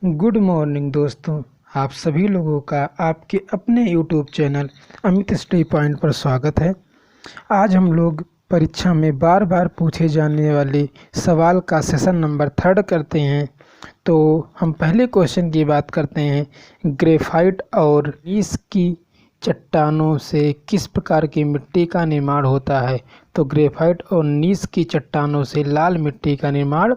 Good morning दोस्तों। आप सभी लोगों का आपके अपने YouTube channel Amit study point पर स्वागत है। आज हम लोग परीक्षा में बार बार पूछे जाने वाले सवाल का सेशन नंबर 3 करते हैं। तो हम पहले क्वेश्चन की बात करते हैं। ग्रेफाइट और नीस की चट्टानों से किस प्रकार की मिट्टी का निर्माण होता है? तो ग्रेफाइट और नीस की चट्टानों से लाल मिट्टी का निर्माण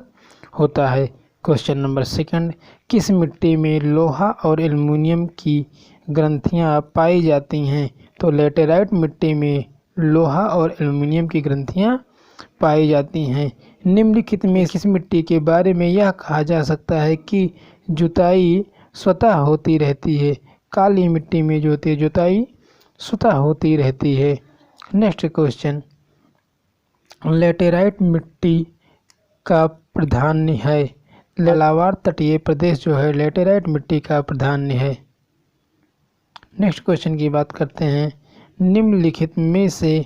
होता है। क्वेश्चन नंबर 2, किस मिट्टी में लोहा और एल्युमिनियम की ग्रंथियां पाई जाती हैं? तो लेटेराइट मिट्टी में लोहा और एल्युमिनियम की ग्रंथियां पाई जाती हैं। निम्नलिखित में किस मिट्टी के बारे में यह कहा जा सकता है कि जुताई स्वतः होती रहती है? काली मिट्टी में जो होती है जुताई स्वतः होती रहती है। नेक्स्ट क्वेश्चन, लेटेराइट मिट्टी का प्राधान्य है। लावार तटीय प्रदेश जो है लेटेराइट मिट्टी का प्राधान्य है। नेक्स्ट क्वेश्चन की बात करते हैं। निम्नलिखित में से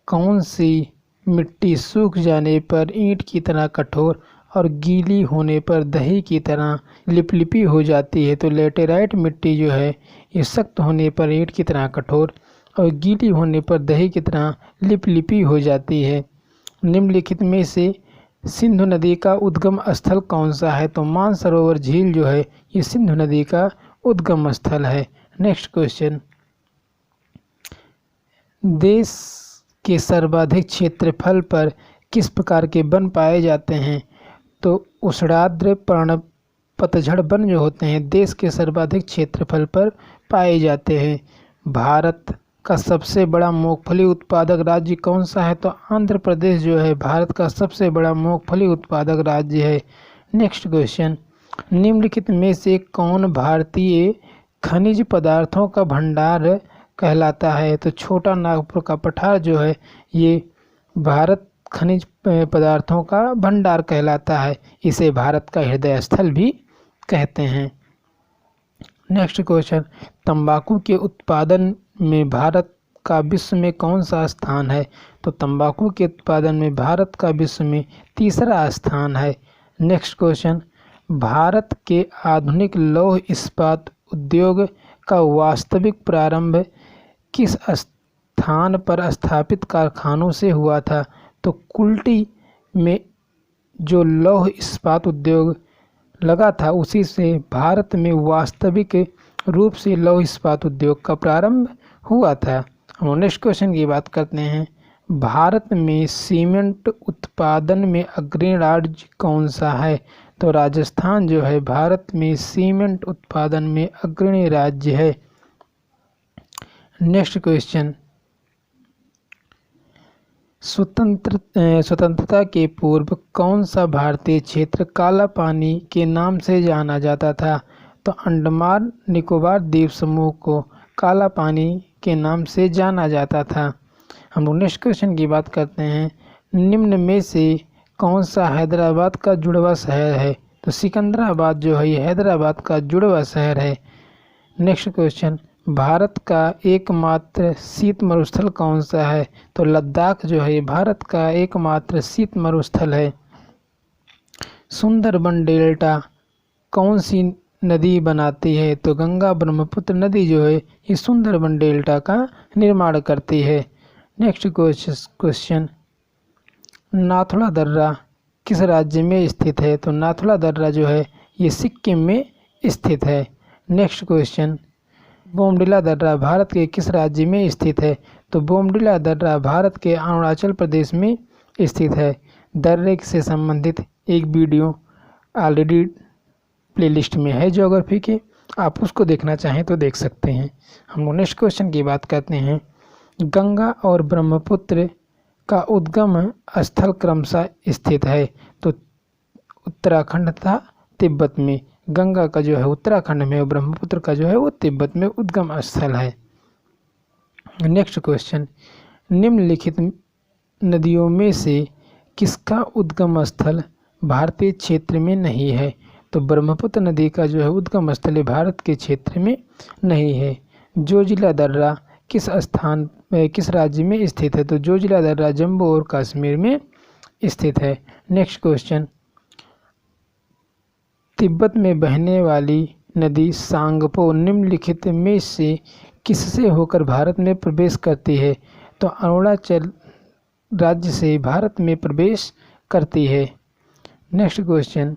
कौन सी मिट्टी सूख जाने पर ईंट की तरह कठोर और गीली होने पर दही की तरह लिपलिपी हो जाती है? तो लेटेराइट मिट्टी जो है ये सख्त होने पर ईंट की तरह कठोर और गीली होने पर दही की तरह लिपलिपी हो जाती है। निम्नलिखित में से सिंधु नदी का उद्गम स्थल कौन सा है? तो मानसरोवर झील जो है ये सिंधु नदी का उद्गम स्थल है। नेक्स्ट क्वेश्चन, देश के सर्वाधिक क्षेत्रफल पर किस प्रकार के वन पाए जाते हैं? तो उष्णार्द्र पर्ण पतझड़ वन जो होते हैं देश के सर्वाधिक क्षेत्रफल पर पाए जाते हैं। भारत का सबसे बड़ा मूंगफली उत्पादक राज्य कौन सा है? तो आंध्र प्रदेश जो है भारत का सबसे बड़ा मूंगफली उत्पादक राज्य है। नेक्स्ट क्वेश्चन, निम्नलिखित में से कौन भारतीय खनिज पदार्थों का भंडार कहलाता है? तो छोटा नागपुर का पठार जो है ये भारत खनिज पदार्थों का भंडार कहलाता है। इसे भारत का हृदय स्थल भी कहते हैं। नेक्स्ट क्वेश्चन, तंबाकू के उत्पादन में भारत का विश्व में कौन सा स्थान है? तो तंबाकू के उत्पादन में भारत का विश्व में 3रा स्थान है। नेक्स्ट क्वेश्चन, भारत के आधुनिक लौह इस्पात उद्योग का वास्तविक प्रारंभ किस स्थान पर स्थापित कारखानों से हुआ था? तो कुल्टी में जो लौह इस्पात उद्योग लगा था उसी से भारत में वास्तविक रूप से लौह इस्पात उद्योग का प्रारंभ हुआ था। हम नेक्स्ट क्वेश्चन की बात करते हैं। भारत में सीमेंट उत्पादन में अग्रणी राज्य कौन सा है? तो राजस्थान जो है भारत में सीमेंट उत्पादन में अग्रणी राज्य है। नेक्स्ट क्वेश्चन, स्वतंत्रता के पूर्व कौन सा भारतीय क्षेत्र काला पानी के नाम से जाना जाता था? तो अंडमान निकोबार द्वीप समूह को काला पानी के नाम से जाना जाता था। हम लोग नेक्स्ट क्वेश्चन की बात करते हैं। निम्न में से कौन सा हैदराबाद का जुड़वा शहर है? तो सिकंदराबाद जो है ये हैदराबाद का जुड़वा शहर है। नेक्स्ट क्वेश्चन, भारत का एकमात्र शीत मरुस्थल कौन सा है? तो लद्दाख जो है भारत का एकमात्र शीत मरुस्थल है। सुंदरबन डेल्टा कौन सी नदी बनाती है? तो गंगा ब्रह्मपुत्र नदी जो है ये सुंदरबन डेल्टा का निर्माण करती है। नेक्स्ट क्वेश्चन, नाथुला दर्रा किस राज्य में स्थित है? तो नाथुला दर्रा जो है ये सिक्किम में स्थित है। नेक्स्ट क्वेश्चन, बोमडिला दर्रा भारत के किस राज्य में स्थित है? तो बोमडिला दर्रा भारत के अरुणाचल प्रदेश में स्थित है। दर्रे से संबंधित एक वीडियो ऑलरेडी प्लेलिस्ट में है ज्योग्राफी के, आप उसको देखना चाहें तो देख सकते हैं। हम नेक्स्ट क्वेश्चन की बात करते हैं। गंगा और ब्रह्मपुत्र का उद्गम स्थल क्रमशः स्थित है? तो उत्तराखंड तथा तिब्बत में। गंगा का जो है उत्तराखंड में और ब्रह्मपुत्र का जो है वो तिब्बत में उद्गम स्थल है। नेक्स्ट क्वेश्चन, निम्नलिखित नदियों में से किसका उद्गम स्थल भारतीय क्षेत्र में नहीं है? तो ब्रह्मपुत्र नदी का जो है उद्गम स्थल भारत के क्षेत्र में नहीं है। जोजिला दर्रा किस राज्य में स्थित है? तो जोजिला दर्रा जम्मू और कश्मीर में स्थित है। नेक्स्ट क्वेश्चन, तिब्बत में बहने वाली नदी सांगपो निम्नलिखित में से किससे होकर भारत में प्रवेश करती है? तो अरुणाचल राज्य से भारत में प्रवेश करती है। नेक्स्ट क्वेश्चन,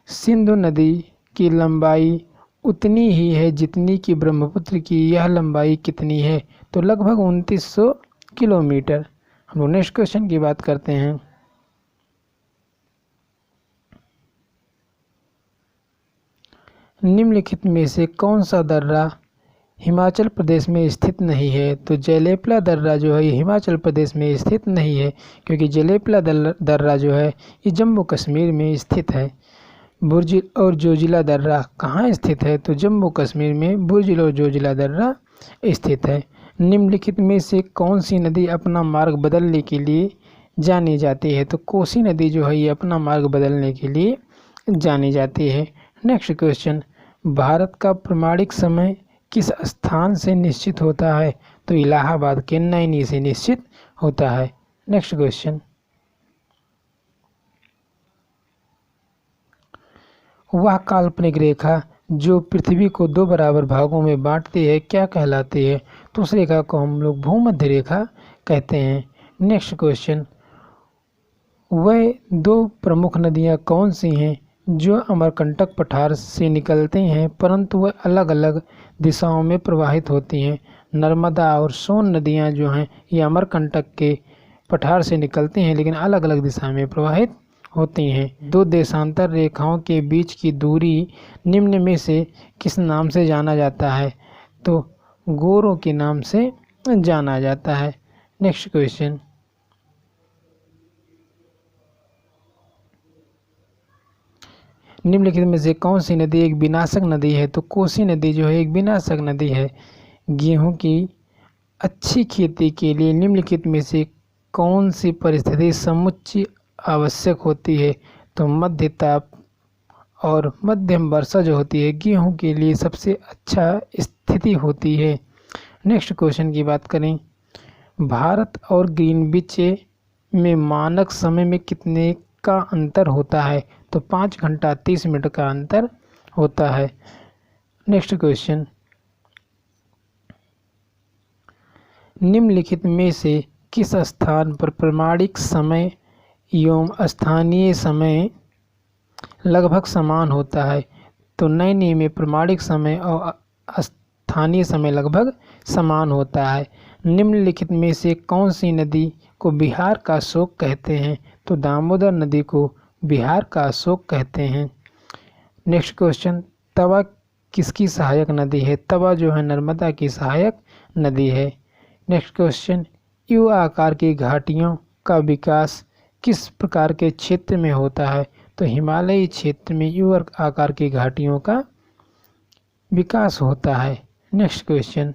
सिंधु नदी की लंबाई उतनी ही है जितनी कि ब्रह्मपुत्र की, यह लंबाई कितनी है? तो लगभग 2900 किलोमीटर। हम लोग नेक्स्ट क्वेश्चन की बात करते हैं। निम्नलिखित में से कौन सा दर्रा हिमाचल प्रदेश में स्थित नहीं है? तो जेलेपला दर्रा जो है ये हिमाचल प्रदेश में स्थित नहीं है, क्योंकि जेलेपला दर्रा जो है ये जम्मू कश्मीर में स्थित है। बुर्ज और जोजिला दर्रा कहाँ स्थित है? तो जम्मू कश्मीर में बुर्ज और जोजिला दर्रा स्थित है। निम्नलिखित में से कौन सी नदी अपना मार्ग बदलने के लिए जानी जाती है? तो कोसी नदी जो है ये अपना मार्ग बदलने के लिए जानी जाती है। नेक्स्ट क्वेश्चन, भारत का प्रमाणिक समय किस स्थान से निश्चित होता है? तो इलाहाबाद के नैनी से निश्चित होता है। नेक्स्ट क्वेश्चन, वह काल्पनिक रेखा जो पृथ्वी को दो बराबर भागों में बांटती है क्या कहलाती है? तो उस रेखा को हम लोग भूमध्य रेखा कहते हैं। नेक्स्ट क्वेश्चन, वह दो प्रमुख नदियां कौन सी हैं जो अमरकंटक पठार से निकलते हैं परंतु वह अलग अलग दिशाओं में प्रवाहित होती हैं? नर्मदा और सोन नदियां जो हैं ये अमरकंटक के पठार से निकलती हैं लेकिन अलग अलग दिशा में प्रवाहित होती हैं। दो देशांतर रेखाओं के बीच की दूरी निम्न में से किस नाम से जाना जाता है? तो गोरों के नाम से जाना जाता है। नेक्स्ट क्वेश्चन, निम्नलिखित में से कौन सी नदी एक विनाशक नदी है? तो कोसी नदी जो है एक विनाशक नदी है। गेहूं की अच्छी खेती के लिए निम्नलिखित में से कौन सी परिस्थिति समुच्चय आवश्यक होती है? तो मध्य ताप और मध्यम वर्षा जो होती है गेहूं के लिए सबसे अच्छा स्थिति होती है। नेक्स्ट क्वेश्चन की बात करें, भारत और ग्रीनविच में मानक समय में कितने का अंतर होता है? तो 5 घंटा 30 मिनट का अंतर होता है। नेक्स्ट क्वेश्चन, निम्नलिखित में से किस स्थान पर प्रमाणिक समय एवं स्थानीय समय लगभग समान होता है? तो नैनी में प्रमाणिक समय और स्थानीय समय लगभग समान होता है। निम्नलिखित में से कौन सी नदी को बिहार का शोक कहते हैं? तो दामोदर नदी को बिहार का शोक कहते हैं। नेक्स्ट क्वेश्चन, तवा किसकी सहायक नदी है? तवा जो है नर्मदा की सहायक नदी है। नेक्स्ट क्वेश्चन, यू आकार की घाटियों का विकास किस प्रकार के क्षेत्र में होता है? तो हिमालयी क्षेत्र में यू आकार की घाटियों का विकास होता है। नेक्स्ट क्वेश्चन,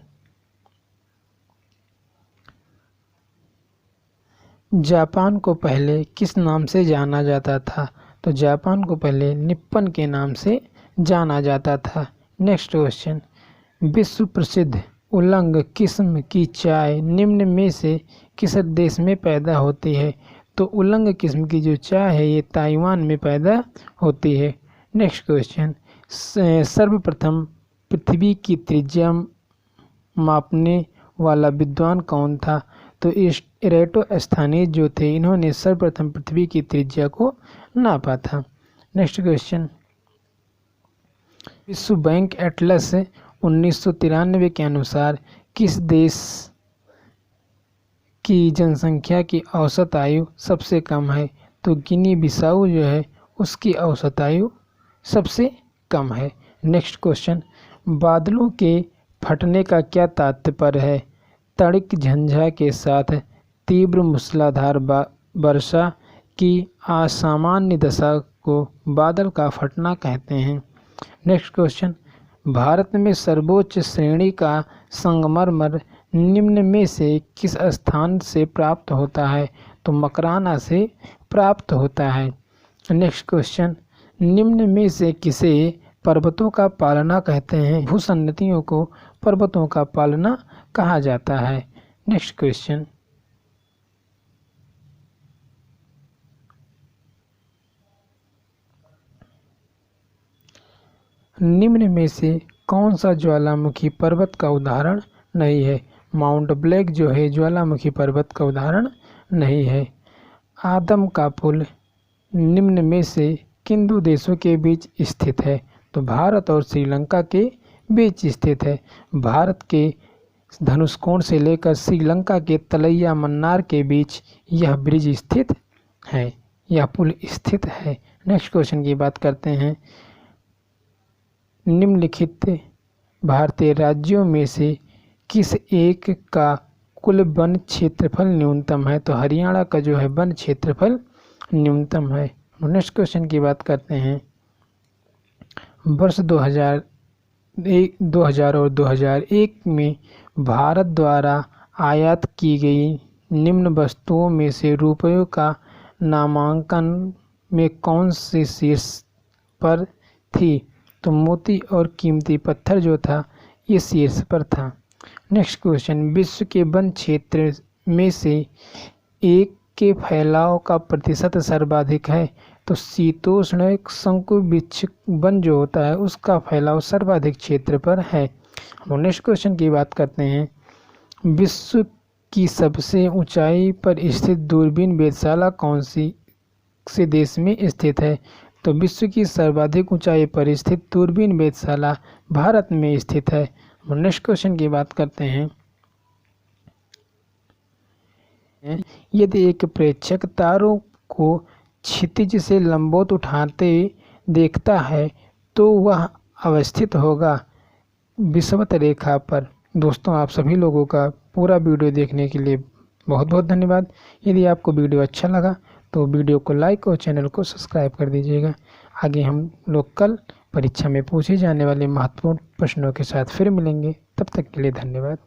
जापान को पहले किस नाम से जाना जाता था? तो जापान को पहले निप्पन के नाम से जाना जाता था। नेक्स्ट क्वेश्चन, विश्व प्रसिद्ध उलंग किस्म की चाय निम्न में से किस देश में पैदा होती है? तो उलंग किस्म की जो चाय है ये ताइवान में पैदा होती है। नेक्स्ट क्वेश्चन, सर्वप्रथम पृथ्वी की त्रिज्या मापने वाला विद्वान कौन था? तो एरेटोस्थानीज जो थे इन्होंने सर्वप्रथम पृथ्वी की त्रिज्या को नापा था। नेक्स्ट क्वेश्चन, विश्व बैंक एटलस 1993 के अनुसार किस देश की जनसंख्या की औसत आयु सबसे कम है? तो गिनी बिसाऊ जो है उसकी औसत आयु सबसे कम है। नेक्स्ट क्वेश्चन, बादलों के फटने का क्या तात्पर्य है? तड़िक झंझा के साथ तीव्र मूसलाधार वर्षा की असामान्य दशा को बादल का फटना कहते हैं। नेक्स्ट क्वेश्चन, भारत में सर्वोच्च श्रेणी का संगमरमर निम्न में से किस स्थान से प्राप्त होता है? तो मकराना से प्राप्त होता है। नेक्स्ट क्वेश्चन, निम्न में से किसे पर्वतों का पालना कहते हैं? भूसन्नतियों को पर्वतों का पालना कहा जाता है। नेक्स्ट क्वेश्चन, निम्न में से कौन सा ज्वालामुखी पर्वत का उदाहरण नहीं है? माउंट ब्लैक जो है ज्वालामुखी पर्वत का उदाहरण नहीं है। आदम का पुल निम्न में से किन दो देशों के बीच स्थित है? तो भारत और श्रीलंका के बीच स्थित है। भारत के धनुषकोण से लेकर श्रीलंका के तलैया मन्नार के बीच यह ब्रिज स्थित है, यह पुल स्थित है। नेक्स्ट क्वेश्चन की बात करते हैं। निम्नलिखित भारतीय राज्यों में से किस एक का कुल वन क्षेत्रफल न्यूनतम है? तो हरियाणा का जो है वन क्षेत्रफल न्यूनतम है। नेक्स्ट क्वेश्चन की बात करते हैं। वर्ष 2000 और 2001 में भारत द्वारा आयात की गई निम्न वस्तुओं में से रुपयों का नामांकन में कौन से शीर्ष पर थी? तो मोती और कीमती पत्थर जो था ये शीर्ष पर था। नेक्स्ट क्वेश्चन, विश्व के वन क्षेत्र में से एक के फैलाव का प्रतिशत सर्वाधिक है? तो शीतोष्ण शंकुवृक्ष वन जो होता है उसका फैलाव सर्वाधिक क्षेत्र पर है। हम नेक्स्ट क्वेश्चन की बात करते हैं। विश्व की सबसे ऊंचाई पर स्थित दूरबीन वेधशाला कौन से देश में स्थित है? तो विश्व की सर्वाधिक ऊंचाई पर स्थित दूरबीन वेधशाला भारत में स्थित है। हम नेक्स्ट क्वेश्चन की बात करते हैं। यदि एक प्रेक्षक तारों को क्षितिज से लंबवत उठाते देखता है तो वह अवस्थित होगा विषुवत रेखा पर। दोस्तों, आप सभी लोगों का पूरा वीडियो देखने के लिए बहुत बहुत धन्यवाद। यदि आपको वीडियो अच्छा लगा तो वीडियो को लाइक और चैनल को सब्सक्राइब कर दीजिएगा। आगे हम लोग कल परीक्षा में पूछे जाने वाले महत्वपूर्ण प्रश्नों के साथ फिर मिलेंगे। तब तक के लिए धन्यवाद।